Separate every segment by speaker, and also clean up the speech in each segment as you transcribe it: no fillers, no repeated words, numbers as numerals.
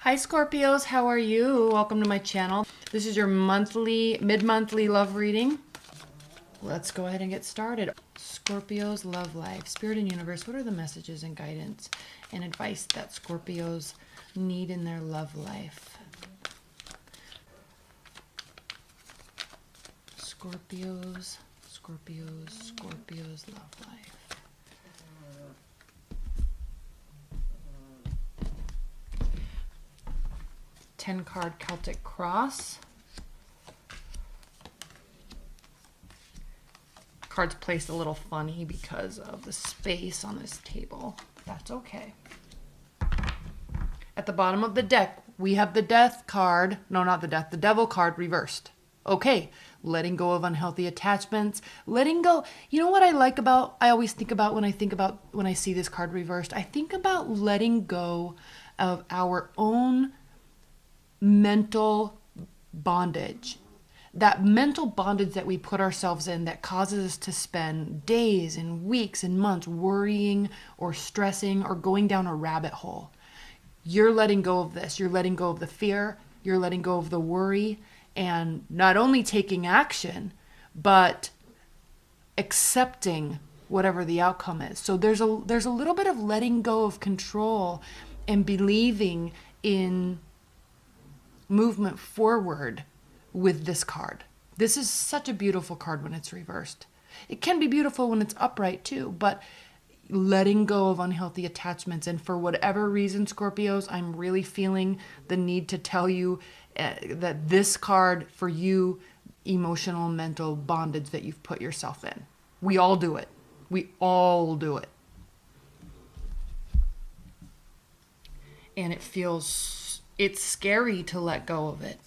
Speaker 1: Hi Scorpios, how are you? Welcome to my channel. This is your mid-monthly love reading. Let's go ahead and get started. Scorpios love life. Spirit and universe, what are the messages and guidance and advice that Scorpios need in their love life? Scorpios love life. 10-card Celtic cross. Cards placed a little funny because of the space on this table. That's okay. At the bottom of the deck, we have the death card. No, not the death, the devil card reversed. Okay, letting go of unhealthy attachments, letting go. You know what I always think about when I see this card reversed? I think about letting go of our own mental bondage. That mental bondage that we put ourselves in that causes us to spend days and weeks and months worrying or stressing or going down a rabbit hole. You're letting go of this. You're letting go of the fear. You're letting go of the worry, and not only taking action, but accepting whatever the outcome is. So there's a little bit of letting go of control and believing in movement forward with this card. This is such a beautiful card when it's reversed. It can be beautiful when it's upright too, but letting go of unhealthy attachments. And for whatever reason, Scorpios, I'm really feeling the need to tell you that this card for you, emotional, mental bondage that you've put yourself in. We all do it. We all do it. And it's scary to let go of it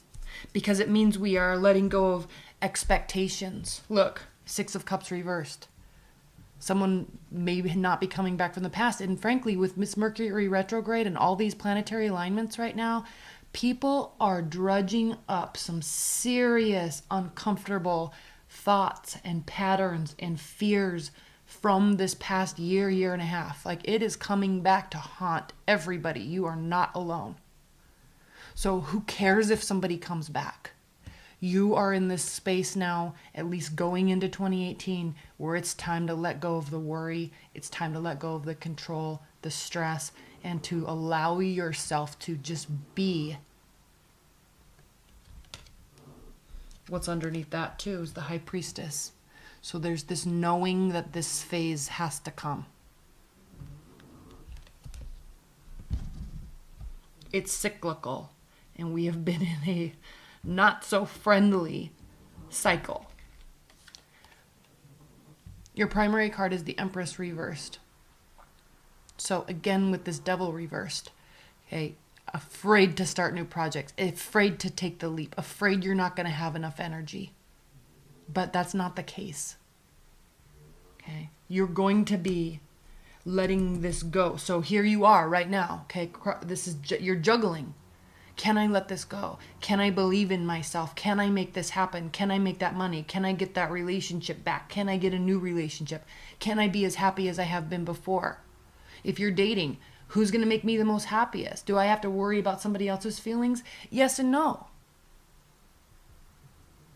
Speaker 1: because it means we are letting go of expectations. Look, 6 of Cups reversed. Someone may not be coming back from the past. And frankly, with Miss Mercury retrograde and all these planetary alignments right now, people are drudging up some serious, uncomfortable thoughts and patterns and fears from this past year and a half. Like, it is coming back to haunt everybody. You are not alone. So who cares if somebody comes back? You are in this space now, at least going into 2018, where it's time to let go of the worry. It's time to let go of the control, the stress, and to allow yourself to just be. What's underneath that too is the High Priestess. So there's this knowing that this phase has to come. It's cyclical. And we have been in a not so friendly cycle. Your primary card is the Empress reversed. So again, with this Devil reversed, okay, afraid to start new projects, afraid to take the leap, afraid you're not going to have enough energy. But that's not the case. Okay, you're going to be letting this go. So here you are right now. Okay, you're juggling. Can I let this go? Can I believe in myself? Can I make this happen? Can I make that money? Can I get that relationship back? Can I get a new relationship? Can I be as happy as I have been before? If you're dating, who's going to make me the most happiest? Do I have to worry about somebody else's feelings? Yes and no.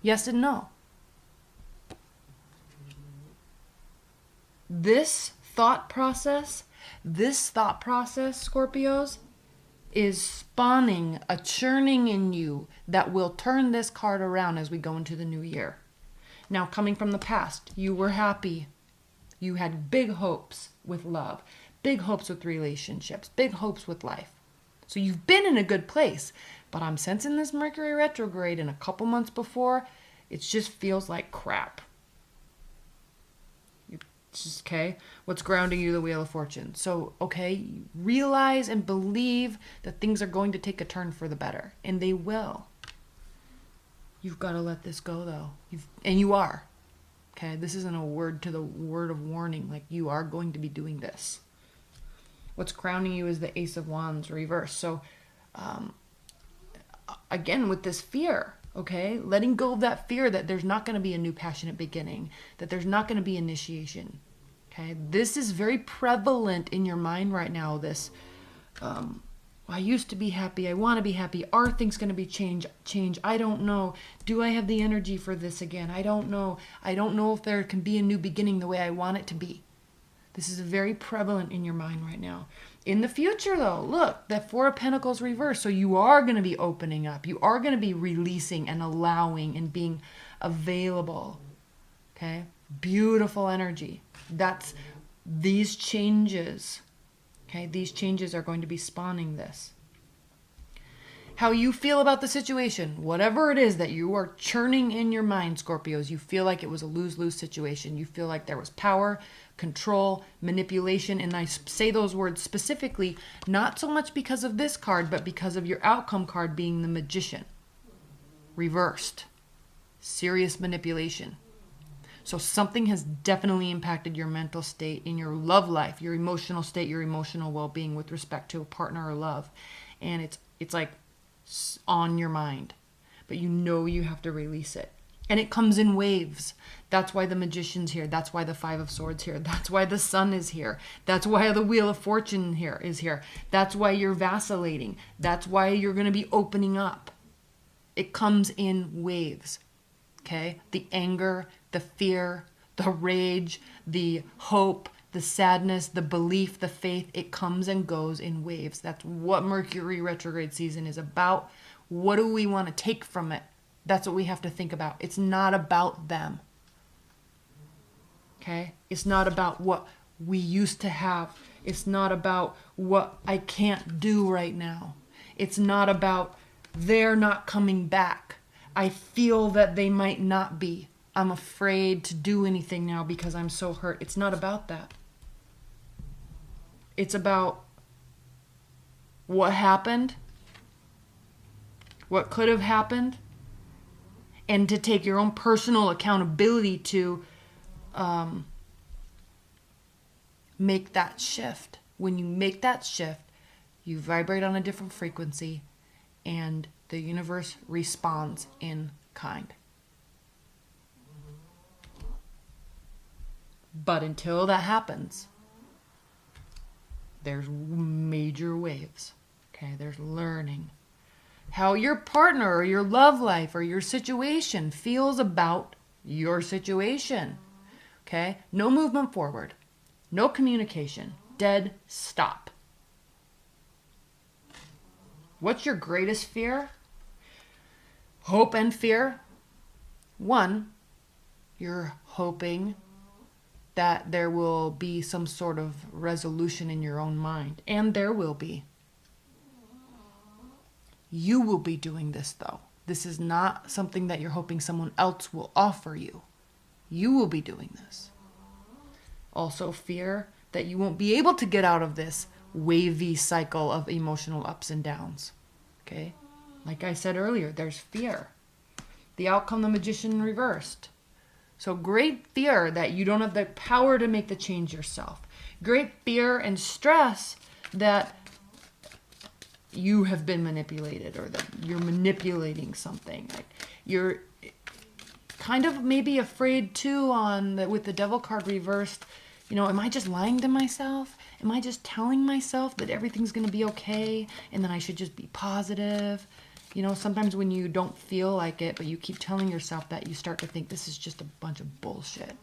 Speaker 1: Yes and no. This thought process, Scorpios, is spawning a churning in you that will turn this card around as we go into the new year. Now, coming from the past, you were happy. You had big hopes with love, big hopes with relationships, big hopes with life. So you've been in a good place, but I'm sensing this Mercury retrograde in a couple months before, it just feels like crap. Just, okay, what's grounding you? The Wheel of Fortune. So, okay, realize and believe that things are going to take a turn for the better, and they will. You've got to let this go, though. You are. Okay, this isn't a word of warning. Like, you are going to be doing this. What's crowning you is the Ace of Wands reverse. So, again, with this fear. Okay, letting go of that fear that there's not going to be a new passionate beginning, that there's not going to be initiation. Okay, this is very prevalent in your mind right now, this I used to be happy. I want to be happy. Are things going to be change? I don't know. Do I have the energy for this again? I don't know. I don't know if there can be a new beginning the way I want it to be. This is very prevalent in your mind right now. In the future, though, look, that Four of Pentacles reversed. So you are going to be opening up. You are going to be releasing and allowing and being available. Okay? Beautiful energy. That's these changes. Okay? These changes are going to be spawning this. How you feel about the situation, whatever it is that you are churning in your mind, Scorpios, you feel like it was a lose-lose situation. You feel like there was power, control, manipulation, and I say those words specifically, not so much because of this card, but because of your outcome card being the Magician. Reversed. Serious manipulation. So something has definitely impacted your mental state in your love life, your emotional state, your emotional well-being with respect to a partner or love. And it's like on your mind, but you know you have to release it. And it comes in waves. That's why the Magician's here. That's why the Five of Swords here. That's why the Sun is here. That's why the Wheel of Fortune here is here. That's why you're vacillating. That's why you're going to be opening up. It comes in waves. Okay? The anger, the fear, the rage, the hope, the sadness, the belief, the faith, it comes and goes in waves. That's what Mercury retrograde season is about. What do we want to take from it? That's what we have to think about. It's not about them. Okay? It's not about what we used to have. It's not about what I can't do right now. It's not about they're not coming back. I feel that they might not be. I'm afraid to do anything now because I'm so hurt. It's not about that. It's about what happened, what could have happened, and to take your own personal accountability to make that shift. When you make that shift, you vibrate on a different frequency, and the universe responds in kind. But until that happens, there's major waves. Okay, there's learning. How your partner or your love life or your situation feels about your situation. Okay, no movement forward. No communication. Dead stop. What's your greatest fear? Hope and fear. One, you're hoping that there will be some sort of resolution in your own mind. And there will be. You will be doing this, though. This is not something that you're hoping someone else will offer you. You will be doing this. Also, fear that you won't be able to get out of this wavy cycle of emotional ups and downs. Okay? Like I said earlier, there's fear. The outcome, the Magician reversed. So great fear that you don't have the power to make the change yourself. Great fear and stress that you have been manipulated or that you're manipulating something. Like you're kind of maybe afraid too with the Devil card reversed. You know, am I just lying to myself? Am I just telling myself that everything's going to be okay and then I should just be positive? You know, sometimes when you don't feel like it, but you keep telling yourself that, you start to think this is just a bunch of bullshit.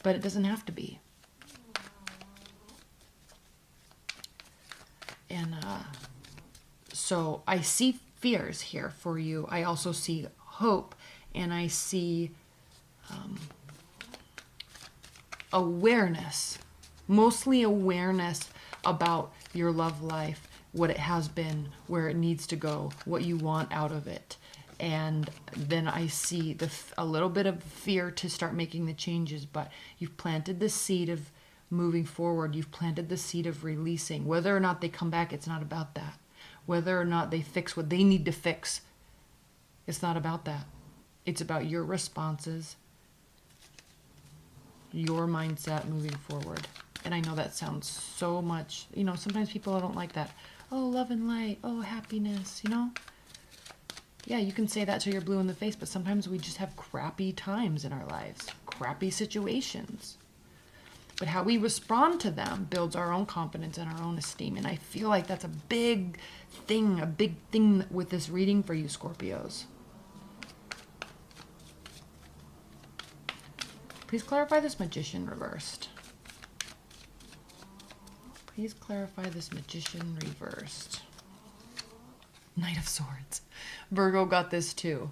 Speaker 1: But it doesn't have to be. And so I see fears here for you. I also see hope, and I see awareness, mostly awareness about your love life, what it has been, where it needs to go, what you want out of it. And then I see a little bit of fear to start making the changes, but you've planted the seed of moving forward. You've planted the seed of releasing. Whether or not they come back, it's not about that. Whether or not they fix what they need to fix, it's not about that. It's about your responses, your mindset moving forward. And I know that sounds so much, you know, sometimes people don't like that. Oh, love and light. Oh, happiness, you know? Yeah, you can say that till you're blue in the face, but sometimes we just have crappy times in our lives, crappy situations. But how we respond to them builds our own confidence and our own esteem. And I feel like that's a big thing with this reading for you, Scorpios. Please clarify this Magician reversed. Please clarify this Magician reversed. Knight of Swords. Virgo got this too.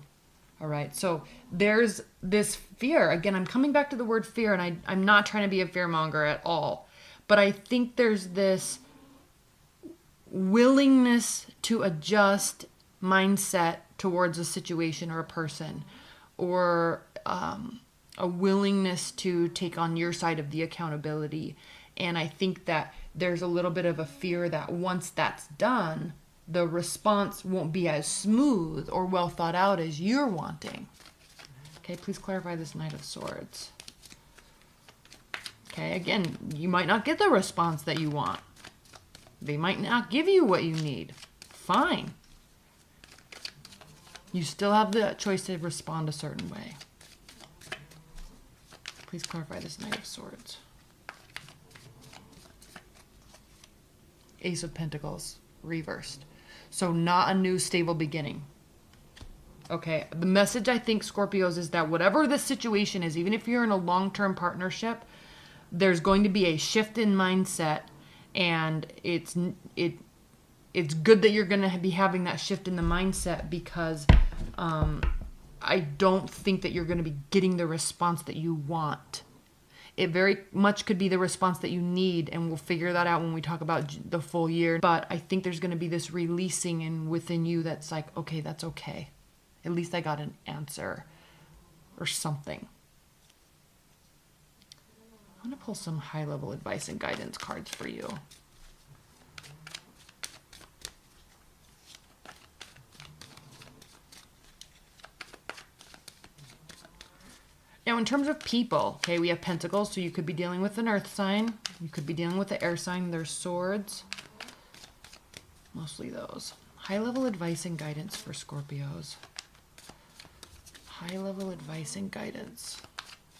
Speaker 1: All right, so there's this fear. Again, I'm coming back to the word fear, and I'm not trying to be a fearmonger at all. But I think there's this willingness to adjust mindset towards a situation or a person, or a willingness to take on your side of the accountability. And I think that there's a little bit of a fear that once that's done, the response won't be as smooth or well thought out as you're wanting. Okay, please clarify this Knight of Swords. Okay, again, you might not get the response that you want. They might not give you what you need. Fine. You still have the choice to respond a certain way. Please clarify this Knight of Swords. Ace of Pentacles, reversed. So not a new stable beginning. Okay, the message I think, Scorpios, is that whatever the situation is, even if you're in a long-term partnership, there's going to be a shift in mindset, and it's good that you're going to be having that shift in the mindset, because I don't think that you're going to be getting the response that you want. It very much could be the response that you need, and we'll figure that out when we talk about the full year. But I think there's going to be this releasing in within you that's like, okay, that's okay. At least I got an answer or something. I'm going to pull some high-level advice and guidance cards for you. Now, in terms of people, okay, we have Pentacles, so you could be dealing with an earth sign. You could be dealing with the air sign. There's Swords. Mostly those. High-level advice and guidance for Scorpios. High-level advice and guidance.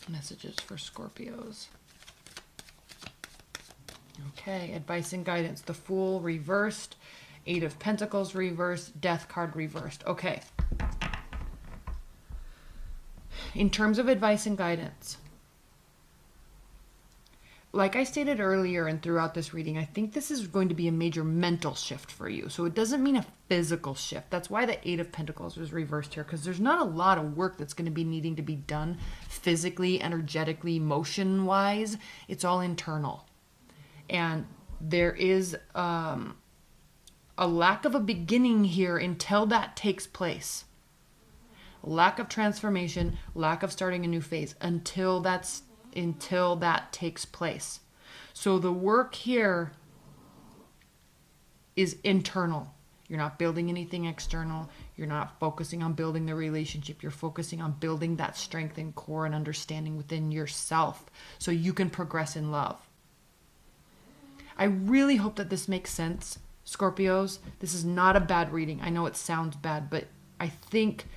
Speaker 1: Messages for Scorpios. Okay, advice and guidance. The Fool reversed. Eight of Pentacles reversed. Death card reversed. Okay. In terms of advice and guidance, like I stated earlier and throughout this reading, I think this is going to be a major mental shift for you. So it doesn't mean a physical shift. That's why the Eight of Pentacles was reversed here, because there's not a lot of work that's going to be needing to be done physically, energetically, motion-wise. It's all internal. And there is a lack of a beginning here until that takes place. Lack of transformation, lack of starting a new phase until that takes place. So the work here is internal. You're not building anything external. You're not focusing on building the relationship. You're focusing on building that strength and core and understanding within yourself so you can progress in love. I really hope that this makes sense, Scorpios. This is not a bad reading. I know it sounds bad, but I think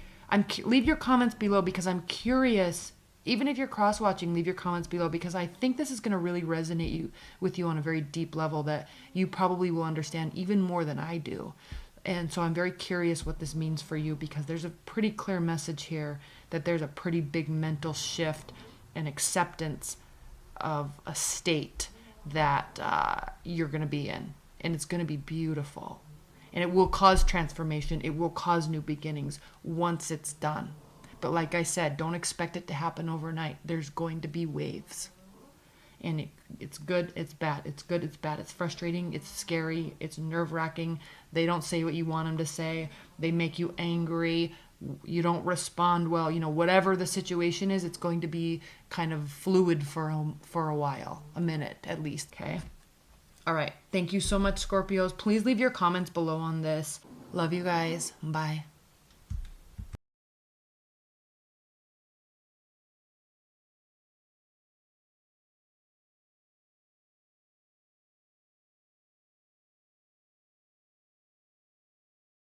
Speaker 1: leave your comments below, because I'm curious. Even if you're cross-watching, leave your comments below, because I think this is going to really resonate with you on a very deep level that you probably will understand even more than I do. And so I'm very curious what this means for you, because there's a pretty clear message here that there's a pretty big mental shift and acceptance of a state that you're going to be in. And it's going to be beautiful. And it will cause transformation. It will cause new beginnings once it's done. But like I said, don't expect it to happen overnight. There's going to be waves. And it's good, it's bad. It's good, it's bad. It's frustrating, it's scary, it's nerve-wracking. They don't say what you want them to say. They make you angry. You don't respond well. You know, whatever the situation is, it's going to be kind of fluid for a while. A minute at least, okay? All right. Thank you so much, Scorpios. Please leave your comments below on this. Love you guys. Bye.